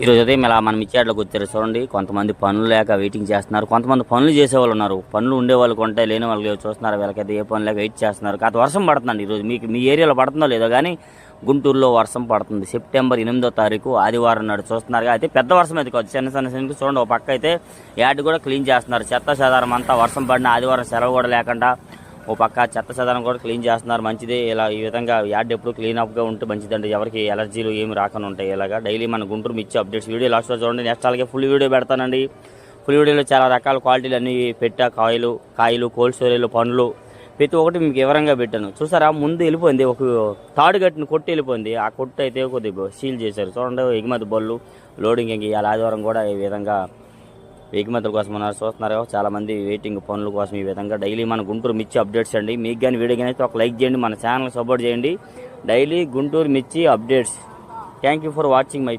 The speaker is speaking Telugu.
ఈరోజు ఉదయం ఇలా మనం ఇచ్చేట్లోకి వచ్చారు చూడండి. కొంతమంది పనులు లేక వెయిటింగ్ చేస్తున్నారు, కొంతమంది పనులు చేసేవాళ్ళు ఉన్నారు. పనులు ఉండే వాళ్ళు కొంటే లేని వాళ్ళు చూస్తున్నారు. వీళ్ళకైతే ఏ పని లేక వెయిట్ చేస్తున్నారు. కాదు వర్షం పడుతుందండి ఈరోజు. మీకు మీ ఏరియాలో పడుతుందో లేదో కానీ గుంటూరులో వర్షం పడుతుంది. సెప్టెంబర్ 8వ తారీఖు ఆదివారం నాడు చూస్తున్నారు. అయితే పెద్ద వర్షం అయితే కాదు, చిన్న చిన్న చూడండి. ఒక పక్క అయితే యార్డ్ కూడా క్లీన్ చేస్తున్నారు. చెత్త చెదారం అంతా వర్షం పడిన ఆదివారం సెలవు కూడా లేకుండా ఓ పక్క చెత్త చెదారం కూడా క్లీన్ చేస్తున్నారు. మంచిదే. ఇలా ఈ విధంగా యార్డ్ ఎప్పుడు క్లీన్ అప్గా ఉంటే మంచిదండి. ఎవరికి ఎలర్జీలు ఏమి రాకుండా ఉంటాయి. ఇలాగా డైలీ మన గుంటూరు మిర్చి అప్డేట్స్ వీడియో లాస్ట్లో చూడండి. నెక్స్ట్ అలాగే ఫుల్ వీడియో పెడతానండి. ఫుల్ వీడియోలో చాలా రకాల క్వాలిటీలు అన్నీ పెట్టా. కాయలు కోల్డ్ స్టోరేజ్లు పండ్లు ప్రతి ఒక్కటి మీకు వివరంగా పెట్టాను. చూసారా, ముందు వెళ్ళిపోయింది ఒక తాడు కట్టిన కొట్టు వెళ్ళిపోయింది. ఆ కొట్టు అయితే కొద్దిగా సీల్ చేశారు చూడండి. ఎగుమతి బళ్ళు లోడింగ్ ఇవాళ ఆదివారం కూడా ఈ విధంగా ఎగుమతుల కోసం ఉన్నారు. చూస్తున్నారు చాలా మంది వెయిటింగ్ పనుల కోసం. ఈ విధంగా డైలీ మన గుంటూరు మిర్చి అప్డేట్స్ అండి. మీకు కానీ వీడియో కానీ అయితే ఒక లైక్ చేయండి, మన ఛానల్ సపోర్ట్ చేయండి. డైలీ గుంటూరు మిర్చి updates. Thank you for watching my